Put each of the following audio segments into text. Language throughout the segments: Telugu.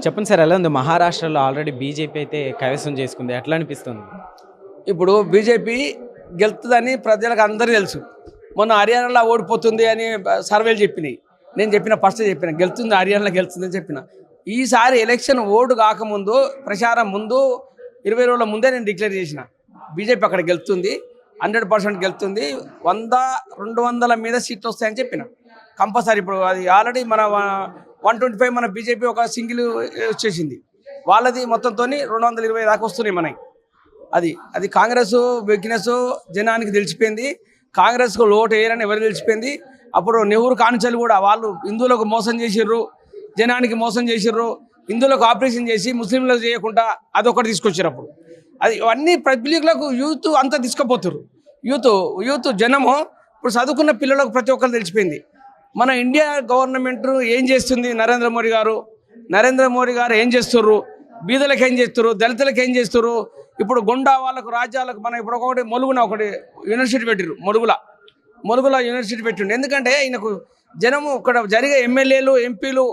చెప్పండి సార్, ఎలా ఉంది? మహారాష్ట్రలో ఆల్రెడీ బీజేపీ అయితే కైవసం చేసుకుంది, ఎట్లా అనిపిస్తుంది? ఇప్పుడు బీజేపీ గెలుతుందని ప్రజలకు అందరూ తెలుసు. మొన్న హర్యానాలో ఓడిపోతుంది అని సర్వేలు చెప్పినాయి. నేను ఫస్ట్ చెప్పిన గెలుతుంది, హర్యానాలో గెలుతుందని చెప్పిన. ఈసారి ఎలక్షన్ ఓటు కాకముందు, ప్రచారం ముందు 20 రోజుల ముందే నేను డిక్లేర్ చేసిన బీజేపీ అక్కడ గెలుతుంది, 100% గెలుతుంది, 100-200 మీద సీట్లు వస్తాయని చెప్పిన కంపల్సరీ. ఇప్పుడు అది ఆల్రెడీ మన 125 మన బీజేపీ ఒక సింగిల్ వచ్చేసింది, వాళ్ళది మొత్తంతో 220 దాకా వస్తున్నాయి మనకి. అది కాంగ్రెస్ వీక్నెస్ జనానికి తెలిసిపోయింది. కాంగ్రెస్కు ఓటు వేయరని ఎవరు తెలిసిపోయింది. అప్పుడు నెహ్రూ కాన్సెల్ కూడా వాళ్ళు హిందువులకు మోసం చేసిర్రు, జనానికి మోసం చేసిర్రు, హిందువులకు ఆపరేషన్ చేసి ముస్లింలకు చేయకుండా అదొకటి తీసుకొచ్చారు. అప్పుడు అది అన్ని పబ్లిక్లకు యూత్ అంతా తీసుకుపోతారు. యూత్ జనము ఇప్పుడు చదువుకున్న పిల్లలకు ప్రతి ఒక్కరు తెలిసిపోయింది మన ఇండియా గవర్నమెంట్ ఏం చేస్తుంది. నరేంద్ర మోడీ గారు ఏం చేస్తుర్రు, బీదలకు ఏం చేస్తుర్రు, దళితులకు ఏం చేస్తుర్రు. ఇప్పుడు గుండా వాళ్ళకు రాజ్యాలకు మనం ఇప్పుడు ఒకటి యూనివర్సిటీ పెట్టిరు, మొలుగుల యూనివర్సిటీ పెట్టిండు. ఎందుకంటే ఈయనకు జనము ఇక్కడ జరిగే ఎమ్మెల్యేలు ఎంపీలు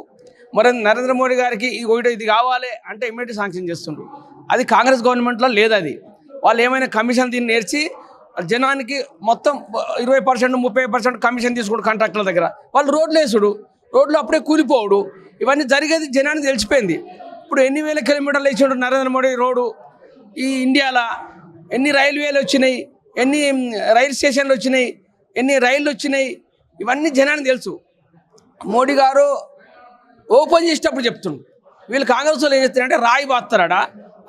మరి నరేంద్ర మోడీ గారికి ఇది కావాలి అంటే ఇమ్మీడియట్ శాంక్షన్ చేస్తుండ్రు. అది కాంగ్రెస్ గవర్నమెంట్లో లేదు. అది వాళ్ళు ఏమైనా కమిషన్ దీన్ని నేర్చి జనానికి మొత్తం 20% 30% కమిషన్ తీసుకుంటు కాంట్రాక్టుల దగ్గర. వాళ్ళు రోడ్లు వేసుడు, రోడ్లు అప్పుడే కూలిపోవుడు, ఇవన్నీ జరిగేది జనానికి తెలిసిపోయింది. ఇప్పుడు ఎన్ని వేల కిలోమీటర్లు వేసిండు నరేంద్ర మోడీ రోడ్డు. ఈ ఇండియాలో ఎన్ని రైల్వేలు వచ్చినాయి, ఎన్ని రైల్ స్టేషన్లు వచ్చినాయి, ఎన్ని రైళ్ళు వచ్చినాయి, ఇవన్నీ జనానికి తెలుసు. మోడీ గారు ఓపెన్ చేసేటప్పుడు చెప్తుండ్రు. వీళ్ళు కాంగ్రెస్ వాళ్ళు ఏం చేస్తారంటే రాయి బాస్తారట.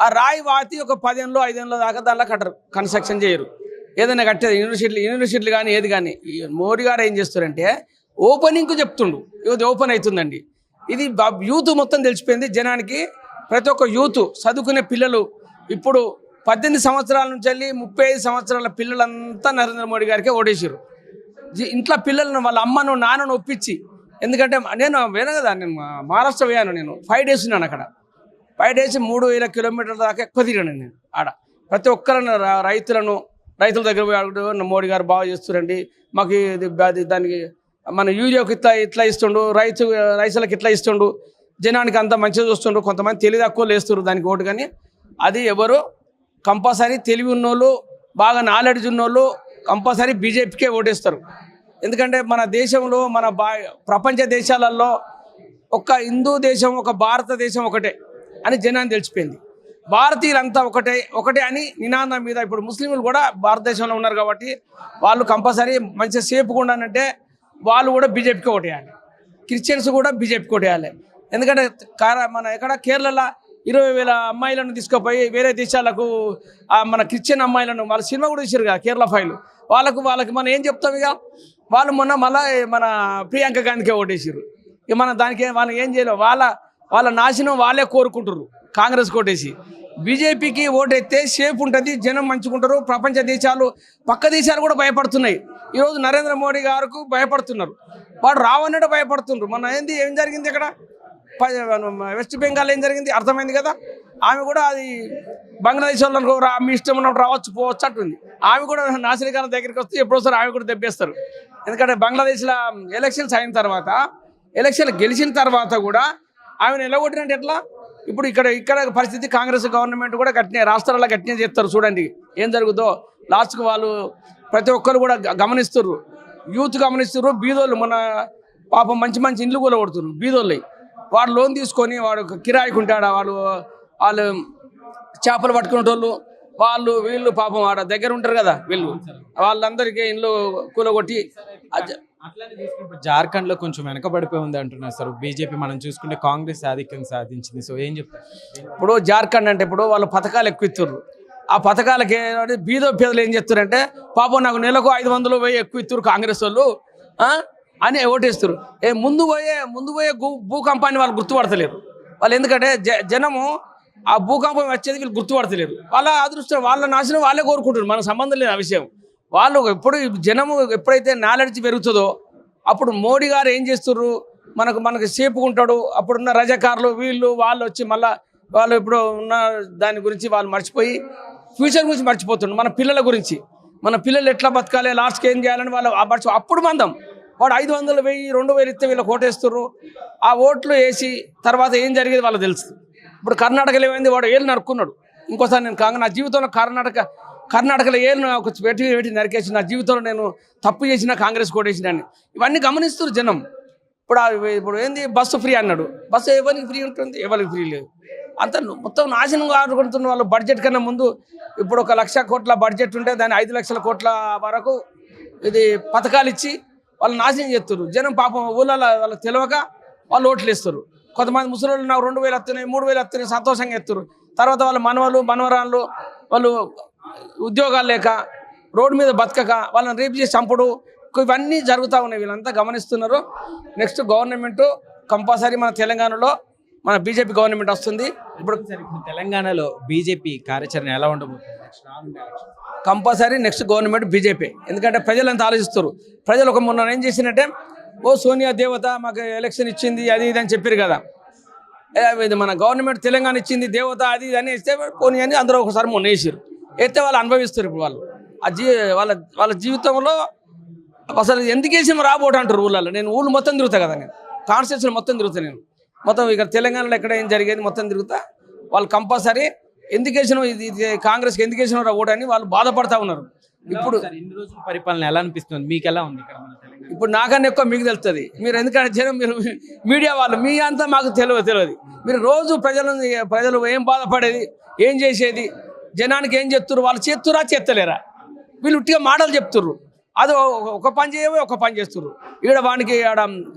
ఆ రాయి బాతి ఒక 10 ఏళ్ళు 5 ఏళ్ళ దాకా దానిలో కట్టరు, కన్స్ట్రక్షన్ చేయరు. ఏదైనా కట్టేది యూనివర్సిటీలు కానీ ఏది కానీ. మోడీ గారు ఏం చేస్తారంటే ఓపెనింగ్కు చెప్తుండు, ఇది ఓపెన్ అవుతుందండి. ఇది యూత్ మొత్తం తెలిసిపోయింది జనానికి. ప్రతి ఒక్క యూత్ చదువుకునే పిల్లలు ఇప్పుడు 18 సంవత్సరాల నుంచి వెళ్ళి 35 సంవత్సరాల పిల్లలంతా నరేంద్ర మోడీ గారికి ఓటేసారు. ఇంట్లో పిల్లలను వాళ్ళ అమ్మను నాన్నను ఒప్పించి, ఎందుకంటే నేను కదా, నేను మహారాష్ట్ర పోయాను, నేను 5 days ఉన్నాను అక్కడ. 5 days 3000 కిలోమీటర్ల దాకా ఎక్కువ తిరిగాను నేను ఆడ. ప్రతి ఒక్కరిని రైతుల దగ్గర పోయి మోడీ గారు బాగా చేస్తురండి, మాకు దానికి మన యూరియాకి ఇట్లా ఇస్తుండు, రైతులకు ఇట్లా ఇస్తుండు, జనానికి అంతా మంచిగా చూస్తుండ్రు. కొంతమంది తెలివి తక్కువ వేస్తున్నారు దానికి ఓటు. కానీ అది ఎవరు కంపల్సరీ తెలివి ఉన్నోళ్ళు, బాగా నాలెడ్జ్ ఉన్నోళ్ళు కంపల్సరీ బీజేపీకే ఓటేస్తారు. ఎందుకంటే మన దేశంలో ప్రపంచ దేశాలలో ఒక హిందూ దేశం, ఒక భారతదేశం ఒకటే అని జనాన్ని తెలిసిపోయింది. భారతీయులంతా ఒకటే అని నినాదం మీద. ఇప్పుడు ముస్లింలు కూడా భారతదేశంలో ఉన్నారు కాబట్టి వాళ్ళు కంపల్సరీ మంచిగా సేఫ్గా ఉండాలంటే వాళ్ళు కూడా బీజేపీకి ఓటేయాలి. క్రిస్టియన్స్ కూడా బీజేపీకి ఓటేయాలి. ఎందుకంటే మన కేరళలో 20,000 అమ్మాయిలను తీసుకుపోయి వేరే దేశాలకు మన క్రిస్టియన్ అమ్మాయిలను వాళ్ళ సినిమా కూడా తీసారు కదా, కేరళ ఫైల్. వాళ్ళకి మనం ఏం చెప్తాం? ఇక వాళ్ళు మళ్ళీ మన ప్రియాంక గాంధీకే ఓటేసారు. ఇక మనం దానికి వాళ్ళు ఏం చేయలేం. వాళ్ళ నాశనం వాళ్ళే కోరుకుంటారు కాంగ్రెస్ ఓటేసి. బీజేపీకి ఓటేస్తే సేఫ్ ఉంటుంది, జనం మంచుకుంటారు. ప్రపంచ దేశాలు, పక్క దేశాలు కూడా భయపడుతున్నాయి. ఈరోజు నరేంద్ర మోడీ గారికి భయపడుతున్నారు, వాడు రావన్నట్టు భయపడుతున్నారు. మన ఏం జరిగింది ఇక్కడ వెస్ట్ బెంగాల్ ఏం జరిగింది అర్థమైంది కదా. ఆమె కూడా అది బంగ్లాదేశ్ వాళ్ళకు మీ ఇష్టం ఉన్నట్టు రావచ్చు పోవచ్చు అంటుంది. ఆమె కూడా నాసిరికాల దగ్గరికి వస్తే ఎప్పుడోసారి ఆమె కూడా దెబ్బేస్తారు. ఎందుకంటే బంగ్లాదేశ్లో ఎలక్షన్స్ అయిన తర్వాత, ఎలక్షన్ గెలిచిన తర్వాత కూడా ఆమెను ఎలగొట్టినట్టు ఎట్లా? ఇప్పుడు ఇక్కడ పరిస్థితి కాంగ్రెస్ గవర్నమెంట్ కూడా గట్టినే, రాష్ట్రాల్లో గట్టినే చేస్తారు. చూడండి ఏం జరుగుతుందో. లాస్ట్కి వాళ్ళు ప్రతి ఒక్కరు కూడా గమనిస్తున్నారు, యూత్ గమనిస్తున్నారు. బీదోళ్ళు మన పాపం మంచి ఇండ్లు కూడా కొడుతున్నారు బీదోళ్ళు. వాడు లోన్ తీసుకొని వాడు కిరాయికి ఉంటాడా, వాళ్ళు చేపలు పట్టుకునేటోళ్ళు, వీళ్ళు పాపం ఆడ దగ్గర ఉంటారు కదా, వాళ్ళందరికీ ఇండ్లు కూలగొట్టి. జార్ఖండ్లో కొంచెం వెనకబడిపోయి ఉంది అంటున్నారు సార్ బీజేపీ. మనం చూసుకుంటే కాంగ్రెస్ ఆధిక్యం సాధించింది. సో ఏం చెప్తారు? ఇప్పుడు జార్ఖండ్ అంటే ఇప్పుడు వాళ్ళు పథకాలు ఎక్కువ ఇస్తున్నారు. ఆ పథకాలకి పేదలు ఏం చెప్తారంటే పాపం నాకు నెలకు 500 వెయ్యి ఎక్కువ ఇస్తారు కాంగ్రెస్ వాళ్ళు అని ఓటేస్తారు. ముందు పోయే భూకంపాన్ని వాళ్ళు గుర్తుపడతలేరు. వాళ్ళు ఎందుకంటే జనము ఆ భూకంపం వచ్చేది వీళ్ళు గుర్తుపడతలేరు. వాళ్ళ అదృష్టం, వాళ్ళ నాశనం వాళ్ళే కోరుకుంటారు, మనకు సంబంధం లేదు ఆ విషయం. వాళ్ళు జనము ఎప్పుడైతే నాలెడ్జ్ పెరుగుతుందో అప్పుడు మోడీ గారు ఏం చేస్తుర్రు, మనకు సేపుగా ఉంటాడు. అప్పుడున్న రజాకారులు వాళ్ళు వచ్చి మళ్ళీ వాళ్ళు ఇప్పుడు ఉన్న దాని గురించి వాళ్ళు మర్చిపోయి ఫ్యూచర్ గురించి మర్చిపోతుండ్రు. మన పిల్లల గురించి, మన పిల్లలు ఎట్లా బతకాలి, లాస్ట్కి ఏం చేయాలని వాళ్ళు అప్పుడు మందం వాడు 500 1000 2000 ఇస్తే వీళ్ళకి ఓటేస్తుర్రు. ఆ ఓట్లు వేసి తర్వాత ఏం జరిగేది వాళ్ళకి తెలుసు. ఇప్పుడు కర్ణాటకలో ఏమైంది, వాడు ఏళ్ళు నరుక్కున్నాడు. ఇంకోసారి నేను నా జీవితంలో కర్ణాటకలో ఏళ్ళు ఒక పెట్టి నరికేసి నా జీవితంలో నేను తప్పు చేసిన కాంగ్రెస్ కోటేసినాన్ని ఇవన్నీ గమనిస్తున్నారు జనం. ఇప్పుడు ఏంది బస్సు ఫ్రీ అన్నాడు. బస్సు ఎవరికి ఫ్రీ ఉంటుంది? ఎవరికి ఫ్రీ లేదు. అంత మొత్తం నాశనం ఆడుకుంటున్న వాళ్ళు. బడ్జెట్ కన్నా ముందు ఇప్పుడు 1 లక్ష కోట్ల బడ్జెట్ ఉంటే దాన్ని 5 లక్షల కోట్ల వరకు ఇది పథకాలు ఇచ్చి వాళ్ళు నాశనం చేస్తారు. జనం పాపం ఊళ్ళలో వాళ్ళకి తెలియక వాళ్ళు ఓట్లు వేస్తారు. కొంతమంది ముసలి నాకు 2000 వస్తున్నాయి 3000 వస్తున్నాయి సంతోషంగా ఎత్తారు. తర్వాత వాళ్ళ మనవరాళ్ళు వాళ్ళు ఉద్యోగాలు లేక రోడ్డు మీద బతకక వాళ్ళని రేపు చేసి చంపుడు ఇవన్నీ జరుగుతూ ఉన్నాయి. వీళ్ళంతా గమనిస్తున్నారు. నెక్స్ట్ గవర్నమెంట్ కంపల్సరీ మన తెలంగాణలో మన బీజేపీ గవర్నమెంట్ వస్తుంది. ఇప్పుడు తెలంగాణలో బీజేపీ కార్యాచరణ ఎలా ఉండబోతుంది? Compulsory next government BJP. ఎందుకంటే ప్రజలంతా ఆలోచిస్తారు. ప్రజలు మొన్న ఏం చేసినట్టే సోనియా దేవత మాకు ఎలక్షన్ ఇచ్చింది అది ఇది అని చెప్పారు కదా. ఇది మన గవర్నమెంట్ తెలంగాణ ఇచ్చింది దేవత అది ఇది అని ఇస్తే పోనీ అని అందరూ ఒకసారి మొన్న వేసారు. అయితే వాళ్ళు అనుభవిస్తారు. ఇప్పుడు వాళ్ళ జీవితంలో అసలు ఎందుకు వేసి రాబోటు అంటారు ఊళ్ళలో. నేను ఊళ్ళు మొత్తం తిరుగుతా కదా, నేను కాన్స్టిట్యూన్సీ మొత్తం తిరుగుతా. నేను మొత్తం ఇక్కడ తెలంగాణలో ఎక్కడ ఏం జరిగేది మొత్తం తిరుగుతా. వాళ్ళు కంపల్సరీ ఎందుకు వేసినావు ఇది కాంగ్రెస్కి ఎందుకు వేసినావు ఓటు అని వాళ్ళు బాధపడతా ఉన్నారు. ఇప్పుడు ఇన్ని రోజుల పరిపాలన ఎలా అనిపిస్తుంది? మీకు ఎలా ఉంది ఇక్కడ మన తెలంగాణ? ఇప్పుడు నాకన్నా ఎక్కువ మీకు తెలుస్తుంది. మీరు ఎందుకంటే జనం మీరు మీడియా వాళ్ళు మీ అంతా మాకు తెలియదు. మీరు రోజు ప్రజలు ఏం బాధపడేది ఏం చేసేది జనానికి ఏం చెప్తున్నారు, వాళ్ళు చేస్తురా చేస్తలేరా? వీళ్ళు ఉట్టిగా మాటలు చెప్తుర్రు. అది ఒక పని చేయవో ఒక పని చేస్తుర్రు. ఇక్కడ వానికి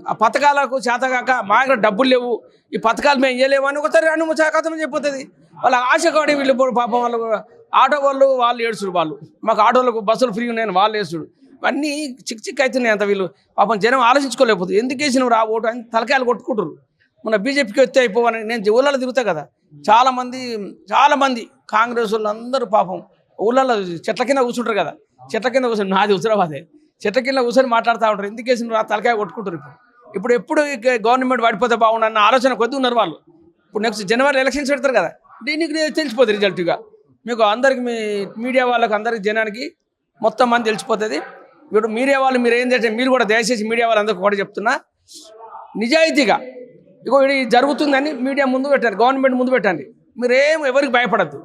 ఆ పథకాలకు చేతగాక మా దగ్గర డబ్బులు లేవు, ఈ పథకాలు మేము చేయలేము అని ఒకసారి అనుమతి చెప్పిపోతుంది. వాళ్ళ ఆశ కాడి వీళ్ళు పాపం వాళ్ళు ఆటో వాళ్ళు ఏడుచుడు. మాకు ఆటోలకు బస్సులు ఫ్రీ ఉన్నాయని వాళ్ళు వేసుడు. ఇవన్నీ చిక్ అవుతున్నాయి. అంత వీళ్ళు పాపం జనం ఆలోచించుకోలేకపోతుంది. ఎందుకు వేసినావు రా ఓటు అని తలకాయలు కొట్టుకుంటారు. మన బీజేపీకి వస్తే అయిపోవని నేను ఊళ్ళలో తిరుగుతా కదా. చాలామంది కాంగ్రెస్ వాళ్ళు అందరూ పాపం ఊళ్ళలో చెట్ల కింద కూర్చుంటారు కదా. చెట్ల కింద కూర్చొని నాది హుజరాబాదే చెట్ల కింద కూర్చొని మాట్లాడుతూ ఉంటారు. ఎందుకు వేసిన రా తలకాయ కొట్టుకుంటారు. ఎప్పుడు గవర్నమెంట్ పడిపోతే బాగుండన్న ఆలోచన కొద్ది ఉన్నారు వాళ్ళు. ఇప్పుడు నెక్స్ట్ జనవరి ఎలక్షన్స్ పెడతారు కదా, దీనికి తెలిసిపోతుంది రిజల్ట్గా. మీకు అందరికి మీ మీడియా వాళ్ళకి అందరికి జనానికి మొత్తం మంది తెలిసిపోతుంది. ఇప్పుడు మీడియా వాళ్ళు మీరు ఏం చేస్తే మీరు కూడా దయచేసి మీడియా వాళ్ళందరికీ కూడా చెప్తున్నా, నిజాయితీగా ఇది జరుగుతుందని మీడియా ముందు పెట్టండి, గవర్నమెంట్ ముందు పెట్టండి. మీరేం ఎవరికి భయపడద్దు.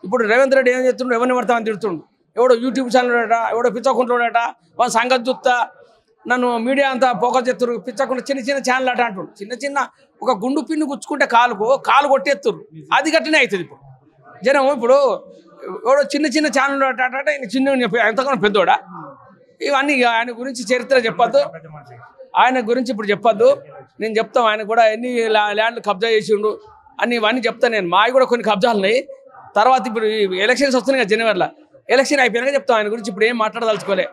ఇప్పుడు రేవంత్ రెడ్డి ఏం చేస్తుండ్రు, ఎవరిని పడతామని తిడుతుండు. ఎవడో యూట్యూబ్ ఛానల్ ఎవడో పిచ్చకుంటున్నాడట, వాళ్ళ సంగతి చూస్తా నన్ను మీడియా అంతా ఫోకస్ చేస్తున్నారు. పిచ్చకుండా చిన్న ఛానల్ అట అంటుండ్రు. చిన్న ఒక గుండు పిన్ను గుచ్చుకుంటే కాలు కొట్టేస్తున్నారు. అది గట్టినే అవుతుంది. ఇప్పుడు జనం ఇప్పుడు ఎవడో చిన్న ఛానల్ అట చిన్న ఎంతకన్నా పెద్దోడా. ఇవన్నీ ఆయన గురించి చరిత్ర చెప్పొద్దు, ఆయన గురించి ఇప్పుడు చెప్పొద్దు. నేను చెప్తాను ఆయన కూడా ఎన్ని ల్యాండ్లు కబ్జా చేసిండు అని ఇవన్నీ చెప్తాను నేను. మావి కూడా కొన్ని కబ్జాలు ఉన్నాయి. తర్వాత ఇప్పుడు ఎలక్షన్స్ వస్తున్నాయి కదా జనవరిలో, ఎలక్షన్ అయిపోయినాక చెప్తాం ఆయన గురించి. ఇప్పుడు ఏం మాట్లాడదలుచుకోలే.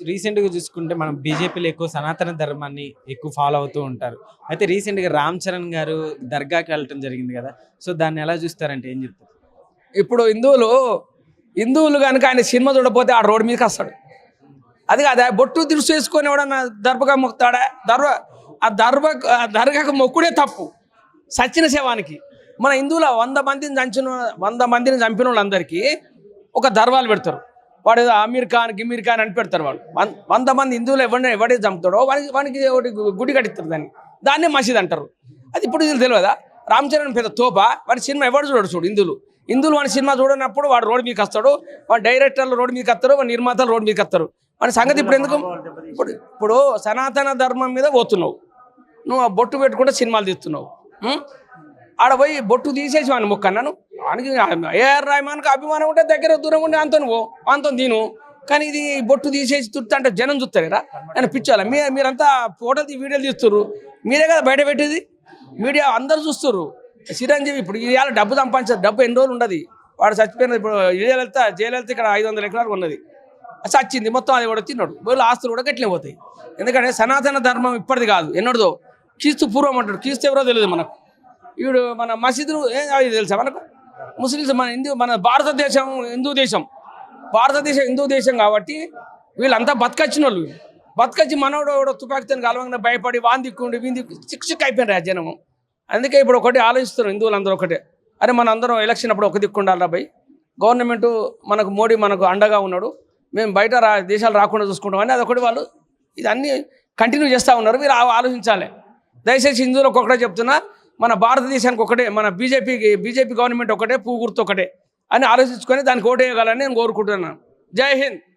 రీసెంట్గా చూసుకుంటే మనం బీజేపీలో ఎక్కువ సనాతన ధర్మాన్ని ఎక్కువ ఫాలో అవుతూ ఉంటారు. అయితే రీసెంట్గా రామ్ చరణ్ గారు దర్గాకి వెళ్ళటం జరిగింది కదా, సో దాన్ని ఎలా చూస్తారంటే ఏం చెప్తారు? ఇప్పుడు హిందువులు కనుక ఆయన సినిమా చూడకపోతే ఆ రోడ్డు మీదకి వస్తాడు. అది కాదు బొట్టు దిరుసు వేసుకొని ఎవడన్నా దర్భగా మొక్కుతాడా? దర్గాకు మొక్కుడే తప్పు. సచిన శవానికి మన హిందువుల 100 మందిని చంపిన వాళ్ళందరికీ ఒక దర్వాలు పెడతారు. వాడు అమీర్ ఖాన్ అని పెడతారు. వాళ్ళు 100 మంది హిందువులు ఎవడైతే చంపుతాడో వానికి ఒకటి గుడి కట్టిస్తారు. దాన్నే మసీద్ అంటారు. అది ఇప్పుడు తెలియదా? రామ్ చరణ్ పెద్ద తోప. వాడి సినిమా ఎవడు చూడు. హిందువులు వాడి సినిమా చూడనప్పుడు వాడు రోడ్డు మీదకి వస్తాడు, వాడు డైరెక్టర్లు రోడ్డు మీదకి వస్తారు, వాడి నిర్మాతలు రోడ్డు మీదకి వస్తారు. వాడి సంగతి ఇప్పుడు ఎందుకు? ఇప్పుడు సనాతన ధర్మం మీద పోతున్నావు నువ్వు. ఆ బొట్టు పెట్టుకుంటే సినిమాలు తీస్తున్నావు. ఆడ పోయి బొట్టు తీసేసి వాడిని మొక్కన్నాను. వానికి ఏఆర్ రెహమాన్కి అభిమానం ఉంటే దగ్గర దూరం ఉంటే అంతో దీను. కానీ ఇది బొట్టు తీసేసి తుర్తా అంటే జనం చూస్తారా? నేను పిచ్చాలా? మీరంతా ఫోటోలు వీడియోలు తీస్తున్నారు. మీరే కదా బయట పెట్టేది. మీడియా అందరు చూస్తున్నారు. చిరంజీవి ఇప్పుడు ఇవాళ డబ్బు సంపాదించారు. డబ్బు ఎన్ని రోజులు ఉండదు. వాడు చచ్చిపోయిన ఇప్పుడు జయలలిత ఇక్కడ 500 ఎకరాలు ఉన్నది. చచ్చింది మొత్తం. అది కూడా తిన్నాడు. వీళ్ళు ఆస్తులు కూడా గట్లే పోతాయి. ఎందుకంటే సనాతన ధర్మం ఇప్పటిది కాదు, ఎన్నడదో క్రీస్తు పూర్వం అంటాడు. క్రీస్తు ఎవరో తెలియదు మనకు. ఇప్పుడు మన మసీదులు అది తెలుసా మనకు? ముస్లిమ్స్ మన భారతదేశం హిందూ దేశం కాబట్టి వీళ్ళంతా బతకచ్చిన వాళ్ళు. బతకచ్చి మనోడు తుపాకితో కలవంగా భయపడి వాందిక్కుండి చిక్కు అయిపోయినారు ఆ జనము. అందుకే ఇప్పుడు ఒకటి ఆలోచిస్తున్నారు హిందువులు అందరూ ఒకటే. అరే మన అందరం ఎలక్షన్ అప్పుడు ఒక దిక్కుండాలి రాబాయి. గవర్నమెంట్ మోడీ మనకు అండగా ఉన్నాడు, మేము బయట దేశాలు రాకుండా చూసుకుంటామని అదొకటి వాళ్ళు ఇదన్నీ కంటిన్యూ చేస్తూ ఉన్నారు. మీరు ఆలోచించాలి. దయచేసి హిందువులకు ఒకటే చెప్తున్నా, మన భారతదేశానికి ఒకటే, మన బీజేపీ గవర్నమెంట్ ఒకటే, పువ్వు గుర్తు ఒకటే అని ఆలోచించుకొని దానికి ఓటు వేయగలని నేను కోరుకుంటున్నాను. జై హింద్.